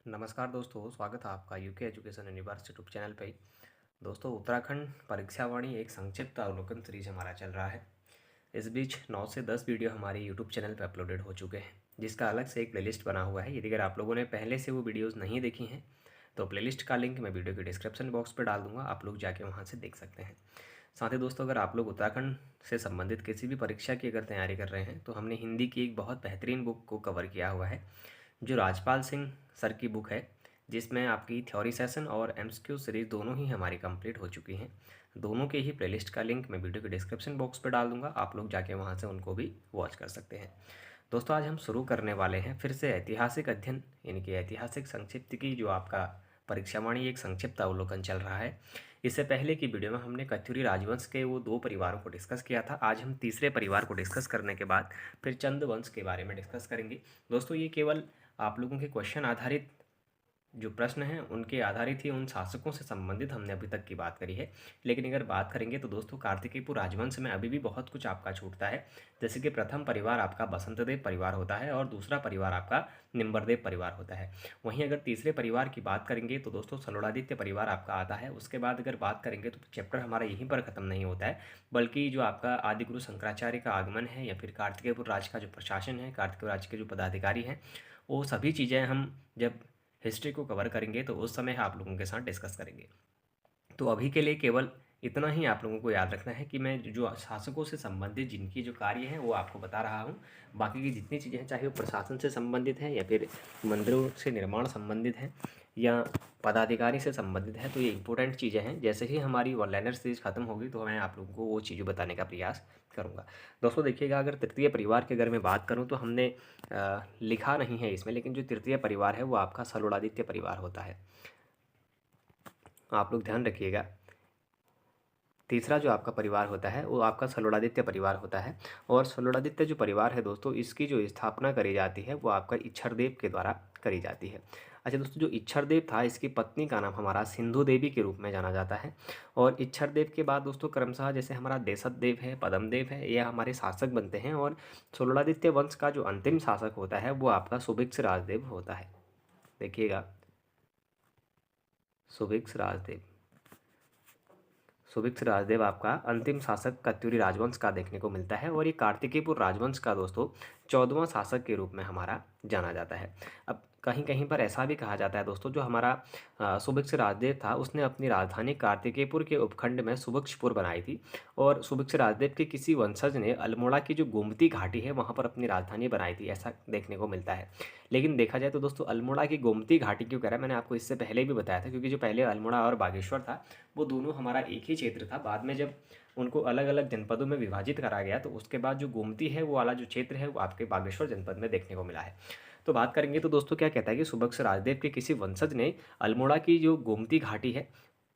नमस्कार दोस्तों, स्वागत है आपका UK education university YouTube channel पे। दोस्तों, उत्तराखंड परीक्षावाणी एक संक्षिप्त अवलोकन सीरीज हमारा चल रहा है। इस बीच 9 से 10 वीडियो हमारे यूट्यूब चैनल पे अपलोडेड हो चुके हैं, जिसका अलग से एक प्लेलिस्ट बना हुआ है। यदि अगर आप लोगों ने पहले से वो वीडियोज़ नहीं देखी हैं तो प्लेलिस्ट का लिंक मैं वीडियो के डिस्क्रिप्शन बॉक्स पर डाल दूँगा, आप लोग जाके वहाँ से देख सकते हैं। साथ ही दोस्तों, अगर आप लोग उत्तराखंड से संबंधित किसी भी परीक्षा की अगर तैयारी कर रहे हैं तो हमने हिंदी की एक बहुत बेहतरीन बुक को कवर किया हुआ है, जो राजपाल सिंह सर की बुक है, जिसमें आपकी थ्योरी सेशन और एमसीक्यू सीरीज़ दोनों ही हमारी कंप्लीट हो चुकी हैं। दोनों के ही प्लेलिस्ट का लिंक मैं वीडियो के डिस्क्रिप्शन बॉक्स पर डाल दूंगा, आप लोग जाके वहां से उनको भी वॉच कर सकते हैं। दोस्तों, आज हम शुरू करने वाले हैं फिर से ऐतिहासिक अध्ययन, यानी कि ऐतिहासिक संक्षिप्त की जो आपका परीक्षावाणी एक संक्षिप्त अवलोकन चल रहा है। इससे पहले की वीडियो में हमने कत्यूरी राजवंश के वो 2 परिवारों को डिस्कस किया था। आज हम तीसरे परिवार को डिस्कस करने के बाद फिर चंद वंश के बारे में डिस्कस करेंगे। दोस्तों, ये केवल आप लोगों के क्वेश्चन आधारित जो प्रश्न हैं उनके आधारित ही उन शासकों से संबंधित हमने अभी तक की बात करी है। लेकिन अगर बात करेंगे तो दोस्तों, कार्तिकेयपुर राजवंश में अभी भी बहुत कुछ आपका छूटता है। जैसे कि प्रथम परिवार आपका बसंतदेव परिवार होता है और दूसरा परिवार आपका निम्बरदेव परिवार होता है। वहीं अगर तीसरे परिवार की बात करेंगे तो दोस्तों, सलोड़ादित्य परिवार आपका आता है। उसके बाद अगर बात करेंगे तो चैप्टर हमारा यहीं पर ख़त्म नहीं होता है, बल्कि जो आपका आदिगुरु शंकराचार्य का आगमन है या फिर कार्तिकेयपुर राज का जो प्रशासन है, कार्तिकेय राज के जो पदाधिकारी हैं, वो सभी चीज़ें हम जब हिस्ट्री को कवर करेंगे तो उस समय आप लोगों के साथ डिस्कस करेंगे। तो अभी के लिए केवल इतना ही आप लोगों को याद रखना है कि मैं जो शासकों से संबंधित जिनकी जो कार्य हैं वो आपको बता रहा हूँ। बाकी की जितनी चीज़ें हैं, चाहे वो प्रशासन से संबंधित है या फिर मंदिरों से निर्माण संबंधित है या पदाधिकारी से संबंधित है, तो ये इंपॉर्टेंट चीज़ें हैं। जैसे ही हमारी वन लाइनर सीरीज खत्म होगी तो मैं आप लोगों को वो चीज़ें बताने का प्रयास करूँगा। दोस्तों देखिएगा, अगर तृतीय परिवार के अगर मैं बात करूँ तो हमने लिखा नहीं है इसमें, लेकिन जो तृतीय परिवार है वो आपका सलोड़ादित्य परिवार होता है। आप लोग ध्यान रखिएगा, तीसरा जो आपका परिवार होता है वो आपका सलोड़ादित्य परिवार होता है। और सलोड़ादित्य जो परिवार है दोस्तों, इसकी जो स्थापना करी जाती है वो आपका इच्छरदेव के द्वारा करी जाती है। अच्छा दोस्तों, जो इच्छरदेव था इसकी पत्नी का नाम हमारा सिंधु देवी के रूप में जाना जाता है। और इच्छरदेव के बाद दोस्तों क्रमशः जैसे हमारा देशदेव है, पद्मदेव है, ये हमारे शासक बनते हैं। और सलोड़ादित्य वंश का जो अंतिम शासक होता है वो आपका सुभिक्ष राजदेव होता है। देखिएगा, सुभिक्ष राजदेव, सुभिक्ष राजदेव आपका अंतिम शासक कत्यूरी राजवंश का देखने को मिलता है। और ये कार्तिकेयपुर राजवंश का दोस्तों 14वां शासक के रूप में हमारा जाना जाता है। अब कहीं कहीं पर ऐसा भी कहा जाता है दोस्तों, जो हमारा सुभिक्ष राजदेव था उसने अपनी राजधानी कार्तिकेयपुर के उपखंड में सुभिक्षपुर बनाई थी। और सुभिक्ष राजदेव के किसी वंशज ने अल्मोड़ा की जो गोमती घाटी है वहाँ पर अपनी राजधानी बनाई थी, ऐसा देखने को मिलता है। लेकिन देखा जाए तो दोस्तों, अल्मोड़ा की गोमती घाटी क्यों कह रहा है, मैंने आपको इससे पहले भी बताया था, क्योंकि जो पहले अल्मोड़ा और बागेश्वर था वो दोनों हमारा एक ही क्षेत्र था। बाद में जब उनको अलग अलग जनपदों में विभाजित करा गया तो उसके बाद जो गोमती है वो वाला जो क्षेत्र है वो आपके बागेश्वर जनपद में देखने को मिला है। तो बात करेंगे तो दोस्तों, क्या कहता है कि सुबक्ष राजदेव के किसी वंशज ने अल्मोड़ा की जो गोमती घाटी है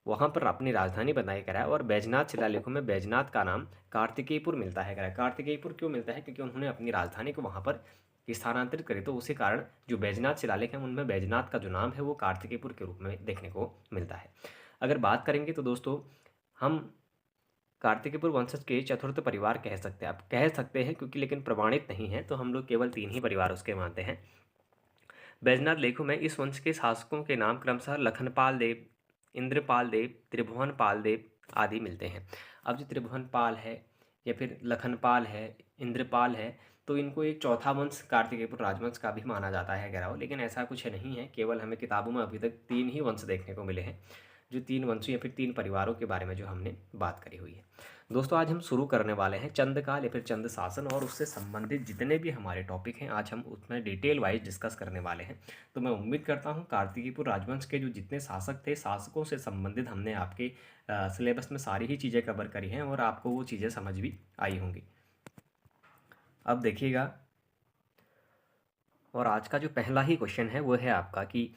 वहाँ पर अपनी राजधानी बनाई करा है। और बैजनाथ शिलालेखों में बैजनाथ का नाम कार्तिकेयपुर मिलता है करा। कार्तिकेयपुर क्यों मिलता है, क्योंकि उन्होंने अपनी राजधानी को वहाँ पर स्थानांतरित करी, तो उसी कारण जो बैजनाथ शिलालेख हैं उनमें बैजनाथ का जो नाम है वो कार्तिकेयपुर के रूप में देखने को मिलता है। अगर बात करेंगे तो दोस्तों, हम कार्तिकेयपुर वंशज के चतुर्थ परिवार कह सकते हैं, आप कह सकते हैं, क्योंकि लेकिन प्रमाणित नहीं है, तो हम लोग केवल 3 ही परिवार उसके मानते हैं। बैजनाथ लेखों में इस वंश के शासकों के नाम क्रमशः लखनपाल देव, इंद्रपाल देव, त्रिभुवनपाल देव आदि मिलते हैं। अब जो त्रिभुवनपाल है या फिर लखनपाल है, इंद्रपाल है, तो इनको एक चौथा वंश कार्तिकेयपुर राजवंश का भी माना जाता है गैराव, लेकिन ऐसा कुछ नहीं है। केवल हमें किताबों में अभी तक 3 ही वंश देखने को मिले हैं, जो 3 वंशों या फिर 3 परिवारों के बारे में जो हमने बात करी हुई है। दोस्तों, आज हम शुरू करने वाले हैं चंदकाल या फिर चंद शासन, और उससे संबंधित जितने भी हमारे टॉपिक हैं आज हम उसमें डिटेल वाइज डिस्कस करने वाले हैं। तो मैं उम्मीद करता हूं कार्तिकेयपुर राजवंश के जो जितने शासक थे, शासकों से संबंधित हमने आपके सिलेबस में सारी ही चीज़ें कवर करी हैं और आपको वो चीज़ें समझ भी आई होंगी। अब देखिएगा, और आज का जो पहला ही क्वेश्चन है वो है आपका कि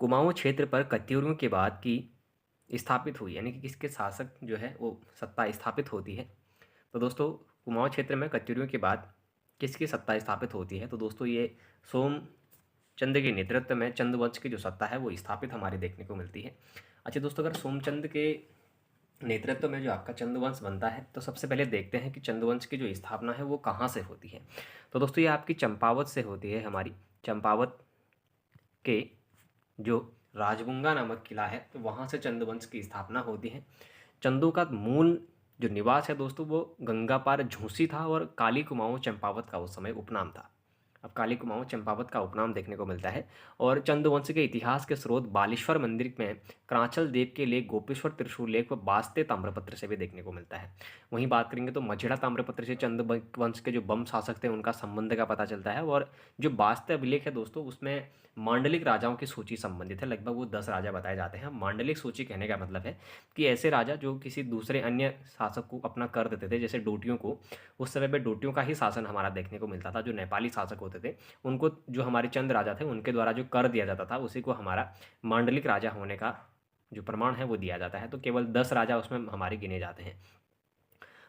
कुमाऊं क्षेत्र पर कत्यूरियों के बाद की स्थापित हुई, यानी कि किसके शासक जो है वो सत्ता स्थापित होती है। तो दोस्तों, कुमाऊं क्षेत्र में कत्यूरियों के बाद किसकी सत्ता स्थापित होती है, तो दोस्तों ये सोमचंद के नेतृत्व में चंदवंश की जो सत्ता है वो स्थापित हमारी देखने को मिलती है। अच्छा दोस्तों, अगर सोमचंद के नेतृत्व में जो आपका चंदवंश बनता है तो सबसे पहले देखते हैं कि चंदवंश की जो स्थापना है वो कहाँ से होती है। तो दोस्तों, ये आपकी चंपावत से होती है, हमारी चंपावत के जो राजबुंगा नामक किला है, तो वहाँ से चंद वंश की स्थापना होती है। चंदों का मूल जो निवास है दोस्तों, वो गंगा पार झूसी था और काली कुमाऊँ चंपावत का उस समय उपनाम था। अब काली कुमाऊँ चंपावत का उपनाम देखने को मिलता है। और चंदवंश के इतिहास के स्रोत बालेश्वर मंदिर में क्रांचल देव के लेख, गोपेश्वर त्रिशूल लेख व बास्ते ताम्रपत्र से भी देखने को मिलता है। वहीं बात करेंगे तो मझेड़ा ताम्रपत्र से चंद वंश के जो बम शासक थे उनका संबंध का पता चलता है। और जो बास्ते अभिलेख है दोस्तों, उसमें मांडलिक राजाओं की सूची संबंधित है। लगभग वो 10 राजा बताए जाते हैं। मांडलिक सूची कहने का मतलब है कि ऐसे राजा जो किसी दूसरे अन्य शासक को अपना कर देते थे, जैसे डोटियों को, उस समय पे डोटियों का ही शासन हमारा देखने को मिलता था। जो नेपाली शासक होते थे उनको, जो हमारे चंद राजा थे उनके द्वारा जो कर दिया जाता था, उसी को हमारा मांडलिक राजा होने का जो प्रमाण है वो दिया जाता है। तो केवल 10 राजा उसमें हमारे गिने जाते हैं।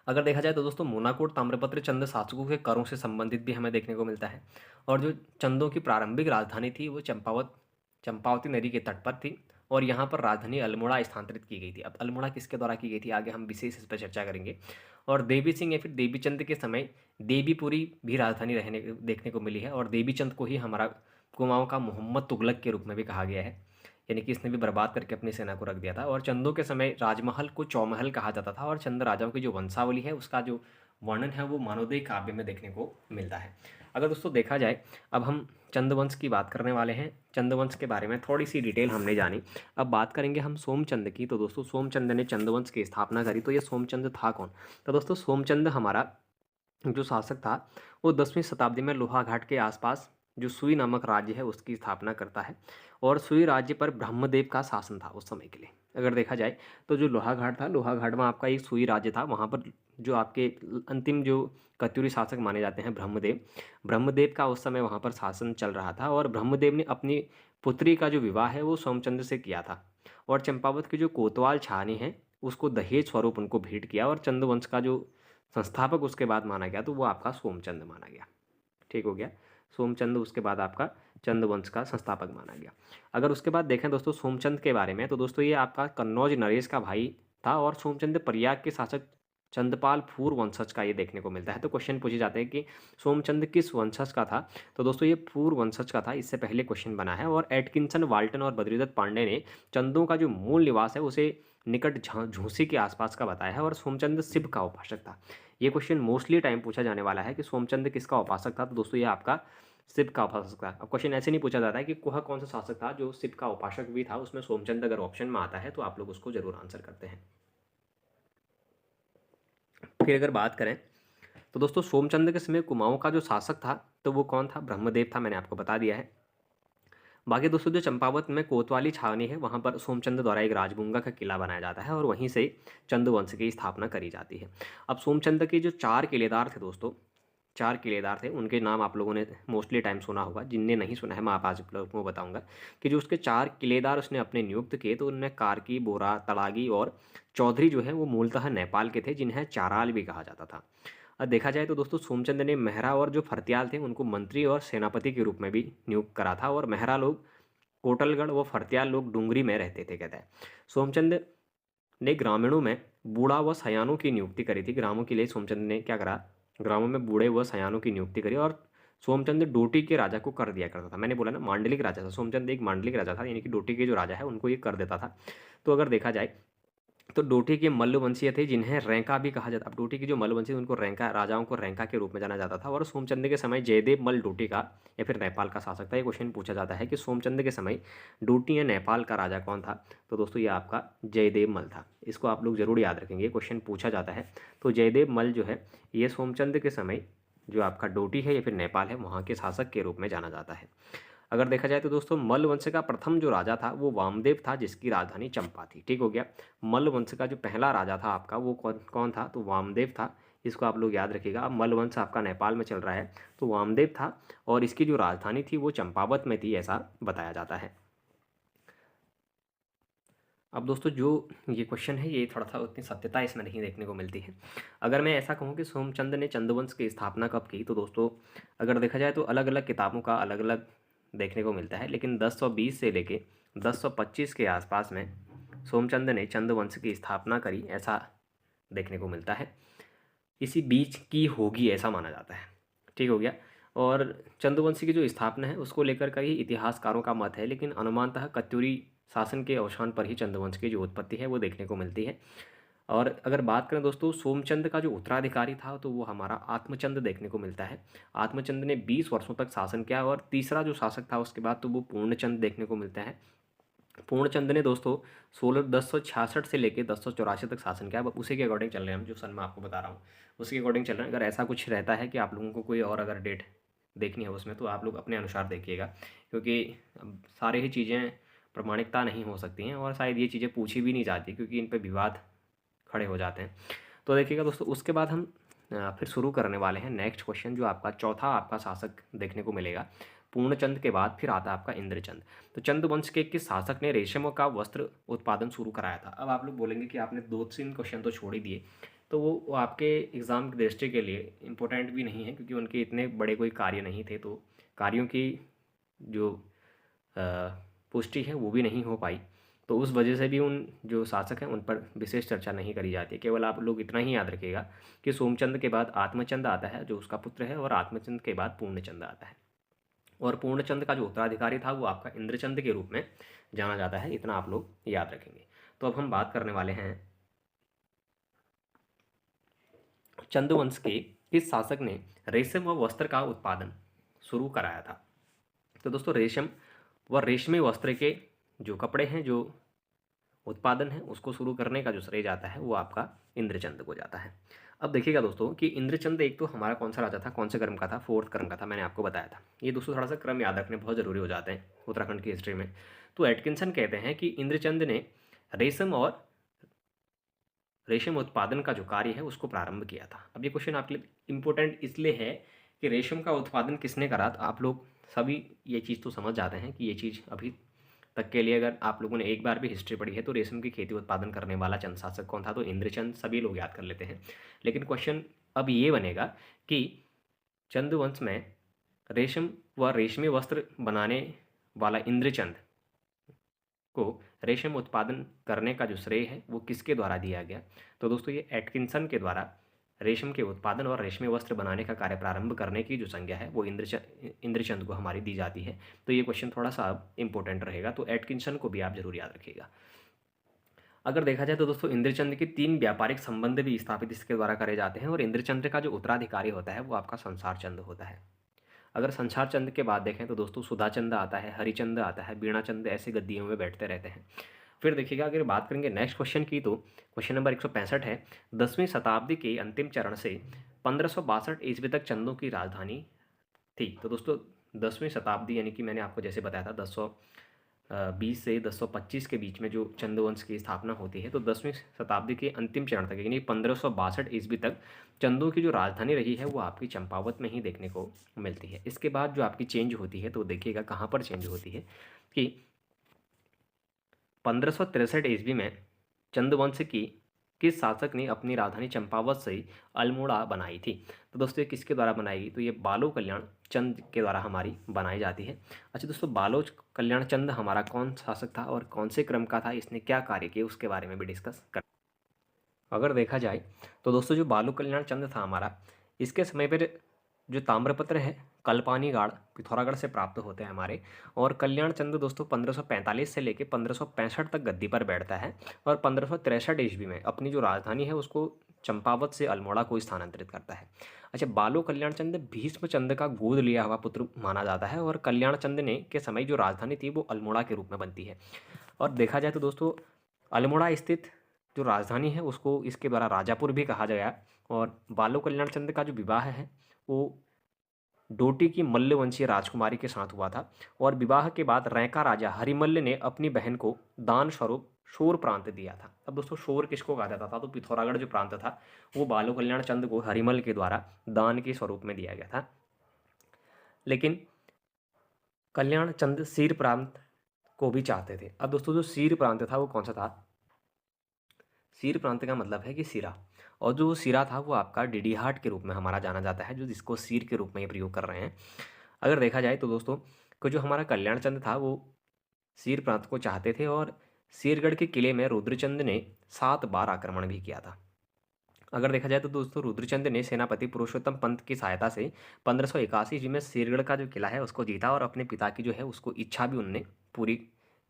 अगर देखा जाए तो दोस्तों मोनाकोट ताम्रपत्र चंद शासकों के करों से संबंधित भी हमें देखने को मिलता है। और जो चंदों की प्रारंभिक राजधानी थी वो चंपावती नदी के तट पर थी। और यहाँ पर राजधानी अल्मोड़ा स्थानांतरित की गई थी। अब अल्मोड़ा किसके द्वारा की गई थी, आगे हम विशेष इस पर चर्चा करेंगे। और देवी सिंह या फिर देवीचंद के समय देवीपुरी भी राजधानी रहने देखने को मिली है। और देवीचंद को ही हमारा कुमाऊँ का मोहम्मद तुगलक के रूप में भी कहा गया है, यानी कि इसने भी बर्बाद करके अपनी सेना को रख दिया था। और चंदों के समय राजमहल को चौमहल कहा जाता था। और चंद राजाओं की जो वंशावली है उसका जो वर्णन है वो मानवदेह काव्य में देखने को मिलता है। अगर दोस्तों देखा जाए, अब हम चंदवंश की बात करने वाले हैं। चंदवंश के बारे में थोड़ी सी डिटेल हमने जानी। अब बात करेंगे हम सोमचंद की। तो दोस्तों सोमचंद ने चंदवंश की स्थापना करी। तो ये सोमचंद था कौन? तो दोस्तों सोमचंद हमारा जो शासक था वो 10वीं शताब्दी में लोहाघाट के आसपास जो सुई नामक राज्य है उसकी स्थापना करता है। और सुई राज्य पर ब्रह्मदेव का शासन था उस समय के लिए। अगर देखा जाए तो जो लोहाघाट था, लोहाघाट में आपका एक सुई राज्य था। वहाँ पर जो आपके अंतिम जो कत्यूरी शासक माने जाते हैं ब्रह्मदेव, ब्रह्मदेव का उस समय वहाँ पर शासन चल रहा था। और ब्रह्मदेव ने अपनी पुत्री का जो विवाह है वो सोमचंद से किया था। और चंपावत की जो कोतवाल छावनी है उसको दहेज स्वरूप उनको भेंट किया। और चंद्रवंश का जो संस्थापक उसके बाद माना गया तो वो आपका सोमचंद माना गया। ठीक हो गया, सोमचंद उसके बाद आपका चंद्रवंश का संस्थापक माना गया। अगर उसके बाद देखें दोस्तों सोमचंद के बारे में, तो दोस्तों ये आपका कन्नौज नरेश का भाई था। और सोमचंद प्रयाग के शासक चंदपाल फूर वंशज का ये देखने को मिलता है। तो क्वेश्चन पूछे जाते हैं कि सोमचंद किस वंशज का था? तो दोस्तों ये फूर वंशज का था, इससे पहले क्वेश्चन बना है। और एटकिंसन, वाल्टन और बद्रीदत्त पांडे ने चंदों का जो मूल निवास है उसे निकट झूसी के आसपास का बताया है। और सोमचंद शिव का उपासक था। ये क्वेश्चन मोस्टली टाइम पूछा जाने वाला है कि सोमचंद किसका उपासक था? तो दोस्तों ये आपका शिव का उपासक था। अब क्वेश्चन ऐसे नहीं पूछा जाता है कि वह कौन सा शासक था जो शिव का उपासक भी था। उसमें सोमचंद अगर ऑप्शन में आता है तो आप लोग उसको जरूर आंसर करते हैं। फिर अगर बात करें तो दोस्तों सोमचंद के समय कुमाऊं का जो शासक था तो वो कौन था? ब्रह्मदेव था, मैंने आपको बता दिया है। बाकी दोस्तों जो चंपावत में कोतवाली छावनी है वहाँ पर सोमचंद द्वारा एक राजबुंगा का किला बनाया जाता है और वहीं से चंदवंश की स्थापना करी जाती है। अब सोमचंद के जो 4 किलेदार थे दोस्तों, 4 किलेदार थे, उनके नाम आप लोगों ने मोस्टली टाइम सुना होगा। जिनने नहीं सुना है मैं आप लोगों को बताऊंगा कि जो उसके 4 किलेदार उसने अपने नियुक्त किए तो उनमें कार्की, बोरा, तड़ागी और चौधरी जो है वो मूलतः नेपाल के थे, जिन्हें चाराल भी कहा जाता था। अब देखा जाए तो दोस्तों सोमचंद ने मेहरा और जो फरत्याल थे उनको मंत्री और सेनापति के रूप में भी नियुक्त करा था। और मेहरा लोग कोटलगढ़ व फरत्याल लोग डूंगरी में रहते थे, कहता है। सोमचंद ने ग्रामीणों में बूढ़ा व सयानों की नियुक्ति करी थी। ग्रामों के लिए सोमचंद ने क्या करा? ग्रामों में बूढ़े व सयानों की नियुक्ति करी। और सोमचंद डोटी के राजा को कर दिया करता था। मैंने बोला ना मांडलिक राजा था सोमचंद, एक मांडलिक राजा था, यानी कि डोटी के जो राजा है उनको ये कर देता था। तो अगर देखा जाए तो डोटी के मल्लवंशीय थे जिन्हें रैंका भी कहा जाता। अब डोटी के जो मल्लवंशी उनको रैंका, राजाओं को रैंका के रूप में जाना जाता था। और सोमचंद के समय जयदेव मल्ल डोटी का या फिर नेपाल का शासक था। ये क्वेश्चन पूछा जाता है कि सोमचंद के समय डोटी या नेपाल का राजा कौन था? तो दोस्तों ये आपका जयदेव मल्ल था। इसको आप लोग जरूर याद रखेंगे, क्वेश्चन पूछा जाता है। तो जयदेव मल्ल जो है ये सोमचंद के समय जो आपका डोटी है या फिर नेपाल है वहाँ के शासक के रूप में जाना जाता है। अगर देखा जाए तो दोस्तों मल्ल वंश का प्रथम जो राजा था वो वामदेव था, जिसकी राजधानी चंपा थी। ठीक हो गया, मल्ल वंश का जो पहला राजा था आपका वो कौन कौन था? तो वामदेव था। इसको आप लोग याद रखिएगा। अब मल्ल वंश आपका नेपाल में चल रहा है तो वामदेव था और इसकी जो राजधानी थी वो चंपावत में थी, ऐसा बताया जाता है। अब दोस्तों जो ये क्वेश्चन है ये थोड़ा सा उतनी सत्यता इसमें नहीं देखने को मिलती है। अगर मैं ऐसा कहूँ कि सोमचंद ने चंदवंश की स्थापना कब की, तो दोस्तों अगर देखा जाए तो अलग अलग किताबों का अलग अलग देखने को मिलता है, लेकिन 1020 से लेके 1025 के आसपास में सोमचंद ने चंदवंश की स्थापना करी, ऐसा देखने को मिलता है। इसी बीच की होगी ऐसा माना जाता है। ठीक हो गया। और चंदुवंशी की जो स्थापना है उसको लेकर का ही इतिहासकारों का मत है, लेकिन अनुमानतः कत्यूरी शासन के अवसान पर ही चंद्रवंश की जो उत्पत्ति है वो देखने को मिलती है। और अगर बात करें दोस्तों सोमचंद का जो उत्तराधिकारी था तो वो हमारा आत्मचंद देखने को मिलता है। आत्मचंद ने 20 वर्षों तक शासन किया और तीसरा जो शासक था उसके बाद तो वो पूर्णचंद देखने को मिलता है। पूर्णचंद ने दोस्तों 1066 से लेकर 1084 तक शासन किया। अब उसी के अकॉर्डिंग चल रहे हैं हम, जो सन मैं आपको बता रहा हूँ उसी के अकॉर्डिंग चल रहे हैं। अगर ऐसा कुछ रहता है कि आप लोगों को कोई और अगर डेट देखनी है उसमें तो आप लोग अपने अनुसार देखिएगा, क्योंकि अब सारे ही चीज़ें प्रमाणिकता नहीं हो सकती हैं और शायद ये चीज़ें पूछी भी नहीं जाती क्योंकि इन पर विवाद खड़े हो जाते हैं। तो देखिएगा दोस्तों उसके बाद हम फिर शुरू करने वाले हैं नेक्स्ट क्वेश्चन, जो आपका चौथा आपका शासक देखने को मिलेगा। पूर्णचंद के बाद फिर आता है आपका इंद्रचंद। तो चंद्रवंश के किस शासक ने रेशम का वस्त्र उत्पादन शुरू कराया था? अब आप लोग बोलेंगे कि आपने 2-3 क्वेश्चन तो छोड़ ही दिए, तो वो आपके एग्ज़ाम की दृष्टि के लिए इम्पोर्टेंट भी नहीं है क्योंकि उनके इतने बड़े कोई कार्य नहीं थे, तो कार्यों की जो पुष्टि है वो भी नहीं हो पाई, तो उस वजह से भी उन जो शासक हैं उन पर विशेष चर्चा नहीं करी जाती है। केवल आप लोग इतना ही याद रखिएगा कि सोमचंद के बाद आत्मचंद आता है जो उसका पुत्र है, और आत्मचंद के बाद पूर्णचंद आता है, और पूर्णचंद का जो उत्तराधिकारी था वो आपका इंद्रचंद के रूप में जाना जाता है। इतना आप लोग याद रखेंगे। तो अब हम बात करने वाले हैं चंद्रवंश के किस शासक ने रेशम व वस्त्र का उत्पादन शुरू कराया था? तो दोस्तों रेशम व रेशमी वस्त्र के जो कपड़े हैं, जो उत्पादन है, उसको शुरू करने का जो श्रेय जाता है वो आपका इंद्रचंद को जाता है। अब देखिएगा दोस्तों कि इंद्रचंद एक तो हमारा कौन सा राजा था, कौन से क्रम का था? 4th क्रम का था, मैंने आपको बताया था। ये दोस्तों थोड़ा सा क्रम याद रखने बहुत ज़रूरी हो जाते हैं उत्तराखंड की हिस्ट्री में। तो एटकिंसन कहते हैं कि इंद्रचंद ने रेशम उत्पादन का जो कार्य है उसको प्रारंभ किया था। अब ये क्वेश्चन आपके लिए इम्पोर्टेंट इसलिए है कि रेशम का उत्पादन किसने करा था? आप लोग सभी ये चीज़ तो समझ जाते हैं कि ये चीज़ अभी तक के लिए अगर आप लोगों ने एक बार भी हिस्ट्री पढ़ी है तो रेशम की खेती उत्पादन करने वाला चंद शासक कौन था? तो इंद्रचंद, सभी लोग याद कर लेते हैं। लेकिन क्वेश्चन अब ये बनेगा कि चंद्रवंश में रेशम व रेशमी वस्त्र बनाने वाला इंद्रचंद को रेशम उत्पादन करने का जो श्रेय है वो किसके द्वारा दिया गया? तो दोस्तों ये एटकिंसन के द्वारा रेशम के उत्पादन और रेशमी वस्त्र बनाने का कार्य प्रारंभ करने की जो संज्ञा है वो इंद्रचंद को हमारी दी जाती है। तो ये क्वेश्चन थोड़ा सा अब इंपॉर्टेंट रहेगा, तो एटकिंसन को भी आप जरूर याद रखिएगा। अगर देखा जाए तो दोस्तों इंद्रचंद के 3 व्यापारिक संबंध भी स्थापित इसके द्वारा करे जाते हैं, और इंद्रचंद का जो उत्तराधिकारी होता है वो आपका संसार चंद होता है। अगर संसार चंद के बाद देखें तो दोस्तों सुधाचंद आता है, हरिचंद आता है, बीणाचंद ऐसे गद्दियों में बैठते रहते हैं। फिर देखिएगा अगर बात करेंगे नेक्स्ट क्वेश्चन की, तो क्वेश्चन नंबर 165 है। 10वीं शताब्दी के अंतिम चरण से 1562 ईस्वी तक चंदों की राजधानी थी। तो दोस्तों 10वीं शताब्दी यानी कि मैंने आपको जैसे बताया था 1020 से 1025 के बीच में जो चंदवंश की स्थापना होती है, तो 10वीं शताब्दी के अंतिम चरण तक यानी 1562 ईस्वी तक चंदों की जो राजधानी रही है वो आपकी चंपावत में ही देखने को मिलती है। इसके बाद जो आपकी चेंज होती है तो देखिएगा कहाँ पर चेंज होती है कि 1563 ईस्वी में चंदवंश की किस शासक ने अपनी राजधानी चंपावत से अल्मोड़ा बनाई थी? तो दोस्तों ये किसके द्वारा बनाई गई? तो ये बालो कल्याण चंद के द्वारा हमारी बनाई जाती है। अच्छा दोस्तों, बालो कल्याण चंद हमारा कौन शासक था और कौन से क्रम का था, इसने क्या कार्य किए उसके बारे में भी डिस्कस कर। अगर देखा जाए तो दोस्तों जो बालो कल्याण चंद था हमारा, इसके समय पर जो ताम्रपत्र है कल्पानीगाड़ पिथौरागढ़ से प्राप्त होते हैं हमारे, और कल्याण चंद दोस्तों 1545 से लेकर 1565 तक गद्दी पर बैठता है, और 1563 ईस्वी में अपनी जो राजधानी है उसको चंपावत से अल्मोड़ा को स्थानांतरित करता है। अच्छा, बालो कल्याण चंद भीष्म चंद का गोद लिया हुआ पुत्र माना जाता है, और कल्याण चंद ने के समय जो राजधानी थी वो अल्मोड़ा के रूप में बनती है। और देखा जाए तो दोस्तों अल्मोड़ा स्थित जो राजधानी है उसको इसके द्वारा राजापुर भी कहा गया, और बालो कल्याण चंद का जो विवाह है वो डोटी की मल्ल वंशीय राजकुमारी के साथ हुआ था, और विवाह के बाद रैका राजा हरिमल्ल ने अपनी बहन को दान स्वरूप शोर प्रांत दिया था। अब दोस्तों शोर किसको कहा जाता था? तो पिथौरागढ़ जो प्रांत था वो बालो कल्याण चंद को हरिमल के द्वारा दान के स्वरूप में दिया गया था। लेकिन कल्याण चंद सीर प्रांत को भी चाहते थे। अब दोस्तों जो सीर प्रांत था वो कौन सा था? सीर प्रांत का मतलब है कि सिरा, और जो सिरा था वो आपका डिडीहाट के रूप में हमारा जाना जाता है, जो जिसको सीर के रूप में ये प्रयोग कर रहे हैं। अगर देखा जाए तो दोस्तों को जो हमारा कल्याण चंद था वो सीर प्रांत को चाहते थे, और सीरगढ़ के किले में रुद्रचंद ने 7 बार आक्रमण भी किया था। अगर देखा जाए तो दोस्तों रुद्रचंद ने सेनापति पुरुषोत्तम पंत की सहायता से 1581 ईस्वी में शेरगढ़ का जो किला है उसको जीता और अपने पिता की जो है उसको इच्छा भी उनने पूरी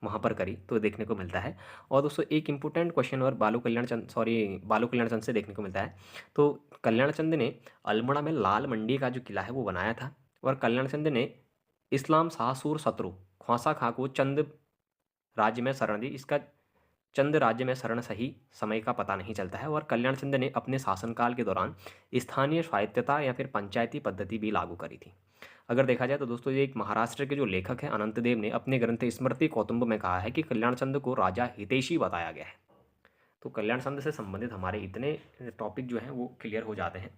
वहाँ पर करी, तो देखने को मिलता है। और दोस्तों एक इंपॉर्टेंट क्वेश्चन और बालू कल्याण चंद से देखने को मिलता है। तो कल्याण चंद ने अल्मोड़ा में लाल मंडी का जो किला है वो बनाया था, और कल्याण चंद ने इस्लाम शाह सूर शत्रु ख्वासा खां को चंद राज्य में शरण दी। इसका चंद राज्य में शरण सही समय का पता नहीं चलता है। और कल्याण चंद ने अपने शासनकाल के दौरान स्थानीय स्वायत्तता या फिर पंचायती पद्धति भी लागू करी थी। अगर देखा जाए तो दोस्तों ये एक महाराष्ट्र के जो लेखक हैं अनंत देव ने अपने ग्रंथ स्मृति कौतुंब में कहा है कि कल्याण चंद को राजा हितैषी बताया गया है। तो कल्याण चंद से संबंधित हमारे इतने टॉपिक जो हैं वो क्लियर हो जाते हैं।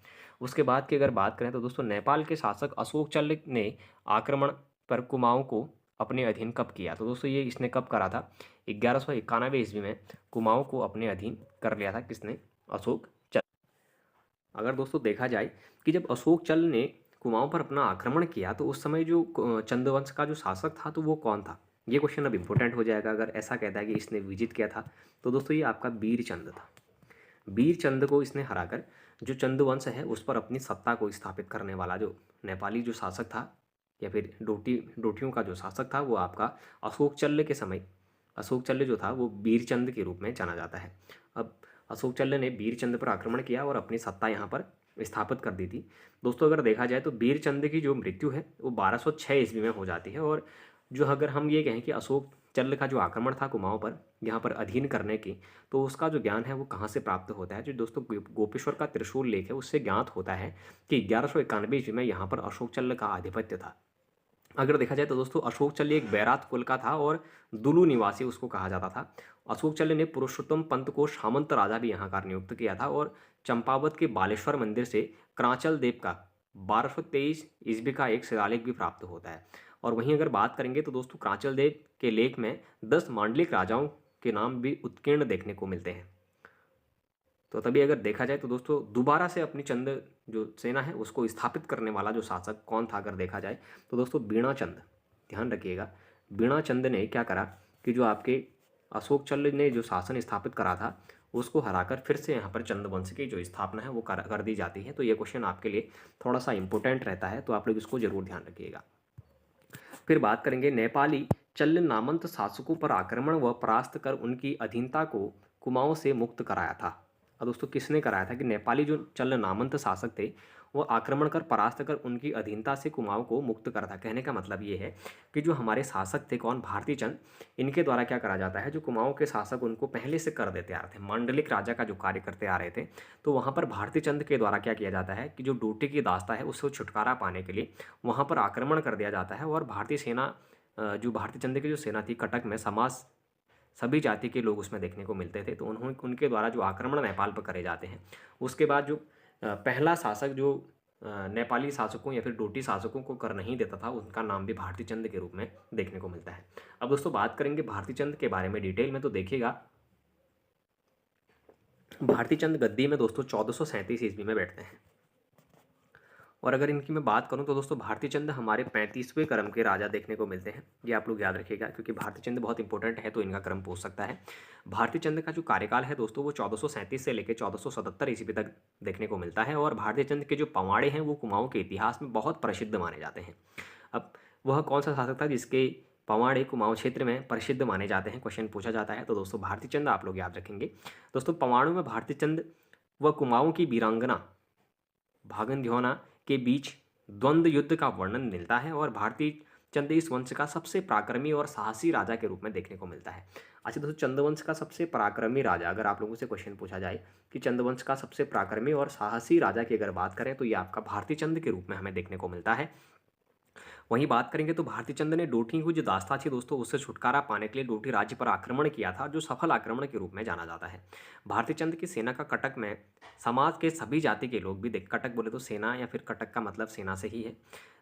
उसके बाद की अगर बात करें तो दोस्तों नेपाल के शासक अशोक चल्ल ने आक्रमण पर कुमाऊं को अपने अधीन कब किया? तो दोस्तों ये इसने कब करा था? 1191 ईस्वी में कुमाऊं को अपने अधीन कर लिया था किसने? अशोक चल। अगर दोस्तों देखा जाए कि जब अशोक चल ने कुमाऊं पर अपना आक्रमण किया तो उस समय जो चंद्रवंश का जो शासक था तो वो कौन था? ये क्वेश्चन अब इंपॉर्टेंट हो जाएगा। अगर ऐसा कहता है कि इसने विजित किया था तो दोस्तों ये आपका बीरचंद था। बीरचंद को इसने हराकर जो चंद्रवंश है उस पर अपनी सत्ता को स्थापित करने वाला जो नेपाली जो शासक था या फिर डोटियों का जो शासक था वो आपका अशोक चल्ल के समय, अशोक चल्ल जो था वो बीरचंद के रूप में जाना जाता है। अब अशोक चल्ल ने बीरचंद पर आक्रमण किया और अपनी सत्ता यहाँ पर स्थापित कर दी थी। दोस्तों अगर देखा जाए तो बीरचंद की जो मृत्यु है वो 1206 ईस्वी में हो जाती है। और जो अगर हम ये कहें कि अशोक चल्ल का जो आक्रमण था कुमाऊं पर यहाँ पर अधीन करने की, तो उसका जो ज्ञान है वो कहाँ से प्राप्त होता है? जो दोस्तों गोपेश्वर का त्रिशूल लेख है उससे ज्ञात होता है कि 1191 ईस्वी में यहाँ पर अशोक चल्ल का आधिपत्य था। अगर देखा जाए तो दोस्तों अशोक चल्ल एक बैरात कुल का था और दुलू निवासी उसको कहा जाता था। अशोक चल्ल ने पुरुषोत्तम पंत को सामंत राजा भी यहाँ का नियुक्त किया था। और चंपावत के बालेश्वर मंदिर से क्रांचल देव का 1223 ईस्वी का एक शिलालेख भी प्राप्त होता है। और वहीं अगर बात करेंगे तो दोस्तों क्रांचल देव के लेख में 10 मांडलिक राजाओं के नाम भी उत्कीर्ण देखने को मिलते हैं। तो तभी अगर देखा जाए तो दोस्तों दोबारा से अपनी चंद जो सेना है उसको स्थापित करने वाला जो शासक कौन था अगर देखा जाए तो दोस्तों बीणाचंद। ध्यान रखिएगा, बीणाचंद ने क्या करा कि जो आपके अशोक चल्ल ने जो शासन स्थापित करा था उसको हराकर फिर से यहाँ पर चंद्रवंश की जो स्थापना है वो कर दी जाती है। तो ये क्वेश्चन आपके लिए थोड़ा सा इंपॉर्टेंट रहता है, तो आप लोग इसको जरूर ध्यान रखिएगा। फिर बात करेंगे नेपाली चल्ल नामंत शासकों पर आक्रमण व परास्त कर उनकी अधीनता को कुमाऊं से मुक्त कराया था। और दोस्तों किसने कराया था? कि नेपाली जो चल्ल नामंत शासक थे वो आक्रमण कर परास्त कर उनकी अधीनता से कुमाऊं को मुक्त करा था। कहने का मतलब ये है कि जो हमारे शासक थे कौन? भारती चंद, इनके द्वारा क्या करा जाता है, जो कुमाऊं के शासक उनको पहले से कर देते आ रहे थे, मांडलिक राजा का जो कार्य करते आ रहे थे, तो वहाँ पर भारती चंद के द्वारा क्या किया जाता है कि जो डोटी की दास्ता है उससे छुटकारा पाने के लिए वहाँ पर आक्रमण कर दिया जाता है। और भारतीय सेना जो भारती चंद की जो सेना थी कटक में समाज सभी जाति के लोग उसमें देखने को मिलते थे, तो उन्होंने उनके द्वारा जो आक्रमण नेपाल पर करे जाते हैं उसके बाद जो पहला शासक जो नेपाली शासकों या फिर डोटी शासकों को कर नहीं देता था उनका नाम भी भारती चंद के रूप में देखने को मिलता है। अब दोस्तों बात करेंगे भारती चंद के बारे में डिटेल में, तो देखिएगा भारती चंद गद्दी में दोस्तों 1437 ईस्वी में बैठते हैं। और अगर इनकी मैं बात करूं तो दोस्तों भारती चंद हमारे 35वें क्रम के राजा देखने को मिलते हैं। ये आप लोग याद रखिएगा क्योंकि भारती चंद बहुत इंपॉर्टेंट है तो इनका क्रम पूछ सकता है। भारती चंद का जो कार्यकाल है दोस्तों वो 1437 से लेकर 1477 ईस्वी तक देखने को मिलता है। और भारती चंद के जो पवाड़े हैं वो कुमाऊं के इतिहास में बहुत प्रसिद्ध माने जाते हैं। अब वह कौन सा शासक था जिसके पवाड़े कुमाऊं क्षेत्र में प्रसिद्ध माने जाते हैं? क्वेश्चन पूछा जाता है। तो दोस्तों भारती चंद आप लोग याद रखेंगे। दोस्तों पवाड़ों में भारती चंद व कुमाऊं की वीरांगना भागनध्योना के बीच द्वंद्व युद्ध का वर्णन मिलता है। और भारतीय चंद इस वंश का सबसे पराक्रमी और साहसी राजा के रूप में देखने को मिलता है। अच्छा दोस्तों चंद्रवंश का सबसे पराक्रमी राजा, अगर आप लोगों से क्वेश्चन पूछा जाए कि चंद्रवंश का सबसे पराक्रमी और साहसी राजा की अगर बात करें तो ये आपका भारती चंद के रूप में हमें देखने को मिलता है। वहीं बात करेंगे तो भारती चंद ने डोटी की जो दास्ता थी दोस्तों उससे छुटकारा पाने के लिए डोटी राज्य पर आक्रमण किया था, जो सफल आक्रमण के रूप में जाना जाता है। भारती चंद की सेना का कटक में समाज के सभी जाति के लोग भी कटक बोले तो सेना या फिर कटक का मतलब सेना से ही है,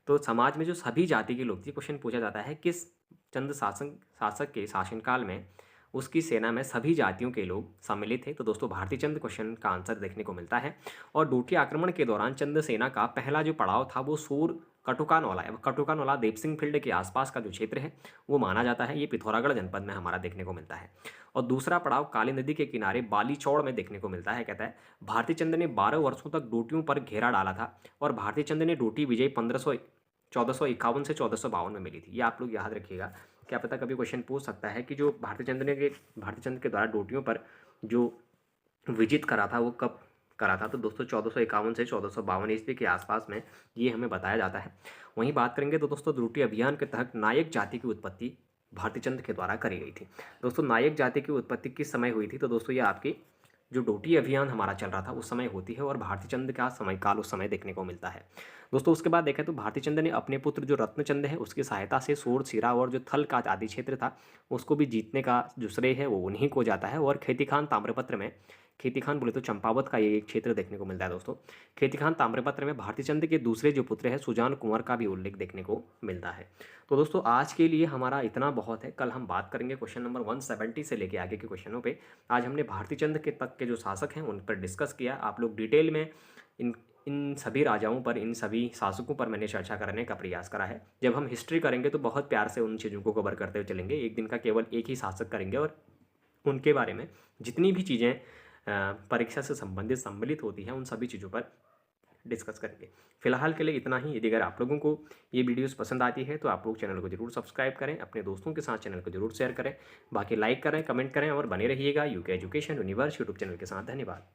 तो समाज में जो सभी जाति के लोग थे, क्वेश्चन पूछा जाता है किस चंद शासक के शासनकाल में उसकी सेना में सभी जातियों के लोग सम्मिलित थे? तो दोस्तों भारती चंद क्वेश्चन का आंसर देखने को मिलता है। और डोटी आक्रमण के दौरान चंद सेना का पहला जो पड़ाव था वो सूर कटुकानौला। अब कटुकानौला देव सिंह फील्ड के आसपास का जो क्षेत्र है वो माना जाता है, ये पिथौरागढ़ जनपद में हमारा देखने को मिलता है। और दूसरा पड़ाव काली नदी के किनारे बालीचौड़ में देखने को मिलता है। कहता है भारती चंद ने 12 वर्षों तक डोटियों पर घेरा डाला था और भारती चंद ने डोटी विजय 1451 से 1452 में मिली थी। ये आप लोग याद रखिएगा, क्या पता कभी क्वेश्चन पूछ सकता है कि जो भारती चंद के द्वारा डोटियों पर जो विजित करा था वो कब करा था। तो दोस्तों 1451 से 1452 ईस्वी के आसपास में ये हमें बताया जाता है। वहीं बात करेंगे तो दोस्तों डोटी अभियान के तहत नायक जाति की उत्पत्ति भारती चंद के द्वारा करी गई थी। दोस्तों नायक जाति की उत्पत्ति किस समय हुई थी, तो दोस्तों ये आपकी जो डोटी अभियान हमारा चल रहा था उस समय होती है और भारती चंद का समय काल उस समय देखने को मिलता है। दोस्तों उसके बाद देखें तो भारती चंद ने अपने पुत्र जो रत्नचंद है उसकी सहायता से सोर सिरा और जो थल का आदि क्षेत्र था उसको भी जीतने का जो श्रेय है वो उन्हीं को जाता है। और खेतीखान ताम्रपत्र में, खेतीखान बोले तो चंपावत का ये एक क्षेत्र देखने को मिलता है दोस्तों। खेतीखान ताम्रपत्र में भारती चंद के दूसरे जो पुत्र है सुजान कुंवर का भी उल्लेख देखने को मिलता है। तो दोस्तों आज के लिए हमारा इतना बहुत है। कल हम बात करेंगे क्वेश्चन नंबर 170 से लेके आगे के क्वेश्चनों पे। आज हमने भारती चंद के तक के जो शासक हैं उन पर डिस्कस किया। आप लोग डिटेल में इन सभी राजाओं पर, इन सभी शासकों पर मैंने चर्चा करने का प्रयास करा है। जब हम हिस्ट्री करेंगे तो बहुत प्यार से उन चीज़ों को कवर करते हुए चलेंगे। एक दिन का केवल एक ही शासक करेंगे और उनके बारे में जितनी भी चीज़ें परीक्षा से संबंधित सम्मिलित होती हैं उन सभी चीज़ों पर डिस्कस करेंगे। फिलहाल के लिए इतना ही। यदि अगर आप लोगों को ये वीडियोस पसंद आती है तो आप लोग चैनल को जरूर सब्सक्राइब करें, अपने दोस्तों के साथ चैनल को जरूर शेयर करें, बाकी लाइक करें, कमेंट करें और बने रहिएगा UK education universe YouTube channel के साथ। धन्यवाद।